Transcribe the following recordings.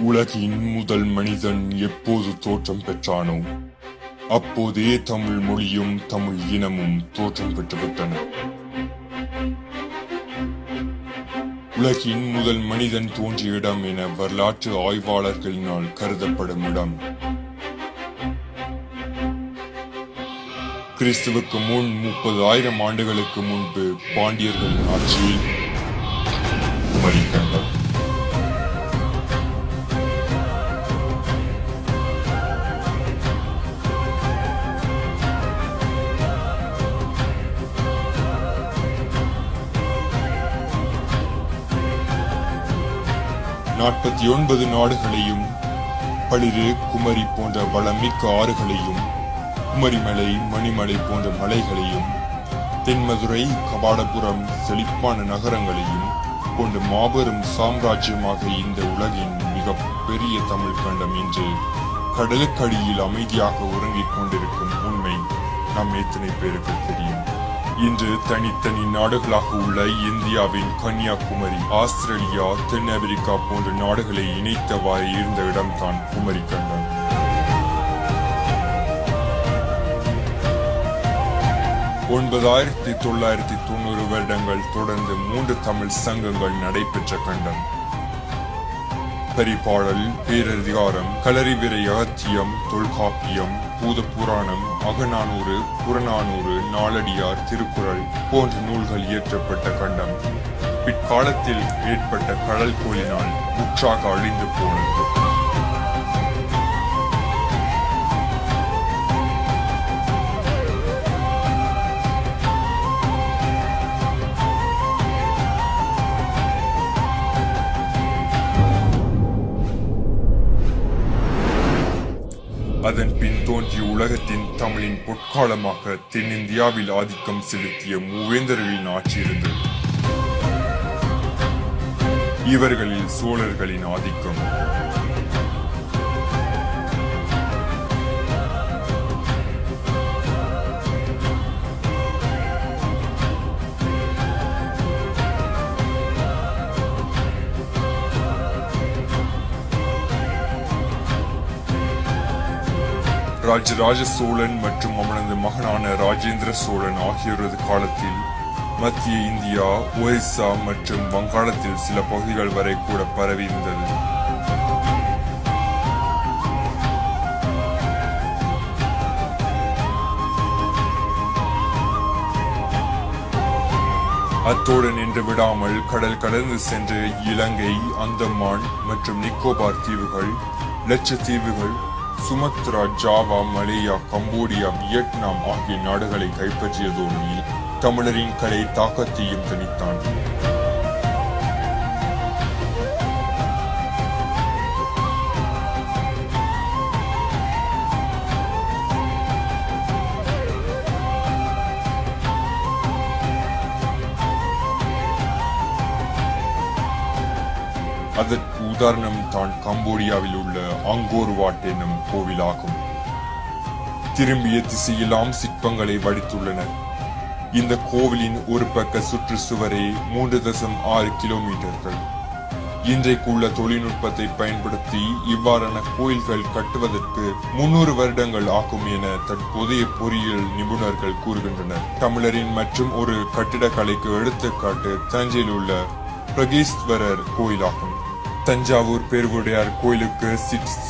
உலகின் முதல் மனிதன் எப்போது தோற்றம் பெற்றானோ அப்போதே தமிழ் மொழியும் தமிழ் இனமும் தோற்றம் பெற்றுவிட்டன. உலகின் முதல் மனிதன் தோன்றிய இடம் என வரலாற்று ஆய்வாளர்களினால் கருதப்படும் இடம் கிறிஸ்துவுக்கு முன் 30,000 ஆண்டுகளுக்கு முன்பு பாண்டியர்களின் ஆட்சியில் குமரிக்கண்டம். நாற்பத்தி 49 நாடுகளையும் பளிரு குமரி போன்ற வளமிக்க ஆறுகளையும் குமரிமலை மணிமலை போன்ற மலைகளையும் தென்மதுரை கபாடபுரம் செழிப்பான நகரங்களையும் கொண்டு மாபெரும் சாம்ராஜ்யமாக இந்த உலகின் மிக பெரிய தமிழ் கண்டம் இன்று கடலுக்கடியில் அமைதியாக உறங்கிக் கொண்டிருக்கும் உண்மை நம் எத்தனை பேருக்கு தெரியும்? இன்று தனித்தனி நாடுகளாக உள்ள இந்தியாவின் கன்னியாகுமரி, ஆஸ்திரேலியா, தென் அமெரிக்கா போன்ற நாடுகளை இணைத்தவாறு இருந்த இடம்தான் குமரி கண்டம். (1990) வருடங்கள் தொடர்ந்து 3 தமிழ் சங்கங்கள் நடைபெற்ற கண்டம். பரிபாடல், பேரதிகாரம், களரிவிரை அகத்தியம், தொல்காப்பியம், பூத புராணம், அகநானூறு, புறநானூறு, நாலடியார், திருக்குறள் போன்ற நூல்கள் இயற்றப்பட்ட கண்டம் பிற்காலத்தில் ஏற்பட்ட கடல் கோளினால் முற்றாக அழிந்து போனது. அதன் பின் தோன்றிய உலகத்தின் தமிழின் பொற்காலமாக தென்னிந்தியாவில் ஆதிக்கம் செலுத்திய மூவேந்தர்களின் ஆட்சி இருந்தது. இவர்களில் சோழர்களின் ஆதிக்கம், ராஜராஜ சோழன் மற்றும் அவனது மகனான ராஜேந்திர சோழன் ஆகியோரது காலத்தில் மத்திய இந்தியா, ஒரிசா மற்றும் வங்காளத்தில் சில பகுதிகள் வரை கூட பரவி இருந்தது. அத்தோடு நின்று விடாமல் கடல் கடந்து சென்று இலங்கை, அந்தமான் மற்றும் நிக்கோபார் தீவுகள், லட்சத்தீவுகள், Sumatra, Java, Malaya, Cambodia, Vietnam ஆகிய நாடுகளை கைப்பற்றியதோடு தமிழரின் கலை தாக்கத்தையும் தனித்தான். அதற்கு உதாரணம் தான் கம்போடியாவில் உள்ள அங்கோர் வாட் என்னும் கோவிலாகும். திரும்பிய திசையெல்லாம் சிற்பங்களை வடித்துள்ளனர். இந்த கோவிலின் ஒரு பக்க சுற்றுச்சுவரே 3.6 கிலோமீட்டர்கள். இன்றைக்குள்ள தொழில்நுட்பத்தை பயன்படுத்தி இவ்வாறான கோயில்கள் கட்டுவதற்கு 300 வருடங்கள் ஆகும் என தற்போதைய பொறியியல் நிபுணர்கள் கூறுகின்றனர். தமிழரின் மற்றும் ஒரு கட்டிடக்கலைக்கு எடுத்துக்காட்டு தஞ்சையில் உள்ள பிரகீஸ்வரர் கோயிலாகும். தஞ்சாவூர் பெருவுடையார் கோயிலுக்கு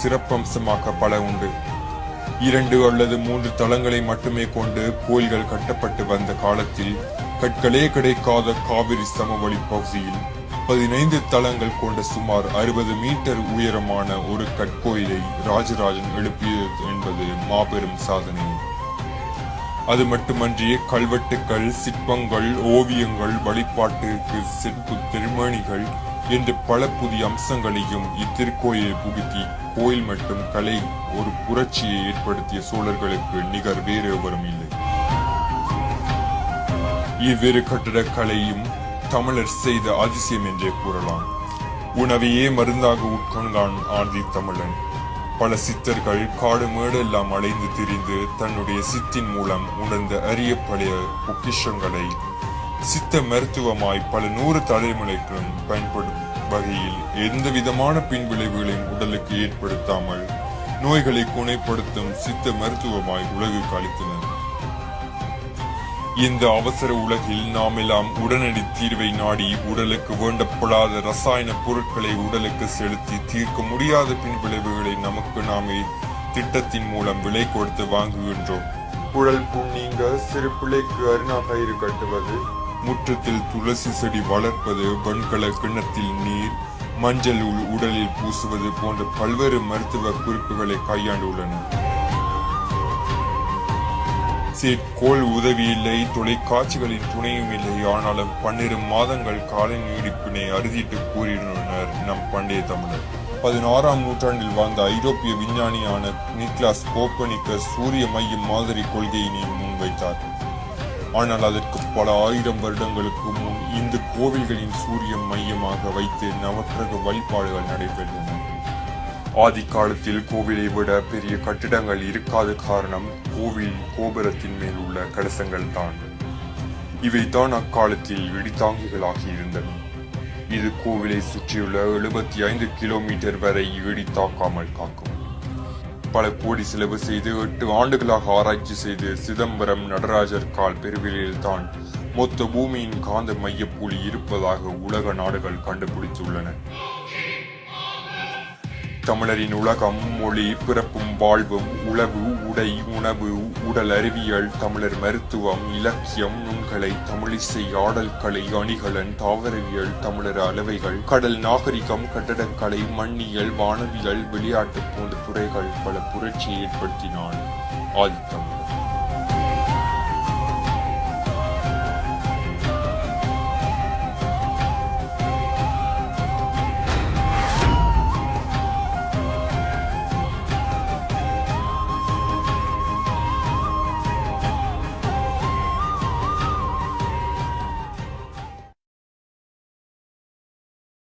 சிறப்பம்சமாக பல உண்டு. 2 அல்லது 3 தளங்களை மட்டுமே கொண்டு கோயில்கள் கட்டப்பட்டு வந்த காலத்தில் கற்களே கிடைக்காத காவிரி சமவெளி பகுதியில் 15 தளங்கள் கொண்ட சுமார் 60 மீட்டர் உயரமான ஒரு கற்கோயிலை ராஜராஜன் எழுப்பியது என்பது மாபெரும் சாதனை. அது மட்டுமன்றி கல்வெட்டுக்கள், சிற்பங்கள், ஓவியங்கள், வழிபாட்டுக்கு செப்பு திருமணிகள் என்று பல புதிய அம்சங்களையும் இத்திருக்கோயிலில் புகுத்தி கோயில் மற்றும் கலை ஒரு புரட்சியை ஏற்படுத்திய சோழர்களுக்கு நிகர் வேறு எவரும் இல்லை. இவ்விரு கட்டடக்கலையும் தமிழர் செய்த அதிசயம் என்றே கூறலாம். உணவையே மருந்தாக உட்கொண்டான் ஆதி தமிழன். பல சித்தர்கள் காடு மேடு எல்லாம் அலைந்து திரிந்து தன்னுடைய சித்தின் மூலம் உணர்ந்த அரிய பழைய பொக்கிஷங்களை சித்த மருத்துவமாய் பல 100 தலைமுறைகளும் வகையில் எந்த விதமான பின்விளைவுகளையும் உடலுக்கு ஏற்படுத்தாமல் நோய்களை குணப்படுத்தும் சித்த மருத்துவமாய் உலகுக்கு அளித்தனர். இந்த அவசர உலகில் நாம் எல்லாம் உடனடி தீர்வை நாடி உடலுக்கு வேண்டப்படாத ரசாயன பொருட்களை உடலுக்கு செலுத்தி தீர்க்க முடியாத பின்விளைவுகளை நமக்கு நாமே திட்டத்தின் மூலம் விலை கொடுத்து வாங்குகின்றோம். குழல் புண்ணீங்க, சிறு பிள்ளைக்கு அருணா கயிறு கட்டுவது, முற்றத்தில் துளசி செடி வளர்ப்பது, வெண்கல கிண்ணத்தில் நீர், மஞ்சள் உடலில் பூசுவது போன்ற பல்வேறு மருத்துவ குறிப்புகளை கையாண்டுள்ளனர். கோள் உதவி இல்லை, தொலைக்காட்சிகளின் துணையும் இல்லை. ஆனாலும் 12 மாதங்கள் கால நீடிப்பினை அறுதிட்டு கூறியுள்ளனர் நம் பண்டைய தமிழர். 16ஆம் நூற்றாண்டில் வாழ்ந்த ஐரோப்பிய விஞ்ஞானியான நிக்லாஸ் கோப்பர்னிக்கஸ் சூரிய மைய மாதிரி கொள்கையினை முன்வைத்தார். ஆனால் அதற்கு பல ஆயிரம் வருடங்களுக்கு முன் இந்த கோவில்களின் சூரிய மையமாக வைத்து நவக்கிரக வழிபாடுகள் நடைபெற்றன. ஆதி காலத்தில் கோவிலை விட பெரிய கட்டிடங்கள் இருக்காத காரணம் கோவில் கோபுரத்தின் மேல் உள்ள கலசங்கள் தான். இவைதான் அக்காலத்தில் இடித்தாங்கிகளாகி இருந்தன. இது கோவிலை சுற்றியுள்ள 75 கிலோமீட்டர் வரை இடி தாக்காமல் காக்கும். பல கோடி செலவு செய்து 8 ஆண்டுகளாக ஆராய்ச்சி செய்து சிதம்பரம் நடராஜர் கால் பெருவிலையில் தான் மொத்த பூமியின் காந்த மையப்புள்ளி இருப்பதாக உலக நாடுகள் கண்டுபிடித்துள்ளன. தமிழரின் உலகம், மொழி, பிறப்பும் வாழ்வும், உளவு, உடை, உணவு, உடல் அறிவியல், தமிழர் மருத்துவம், இலக்கியம், நுண்கலை, தமிழிசை, ஆடல் கலை, அணிகலன், தாவரவியல், தமிழர் அளவைகள், கடல் நாகரிகம், கட்டடக்கலை, மண்ணியல், வானவியல், விளையாட்டு போன்ற துறைகள் பல புரட்சியை ஏற்படுத்தினான் ஆதித்தமிழர்.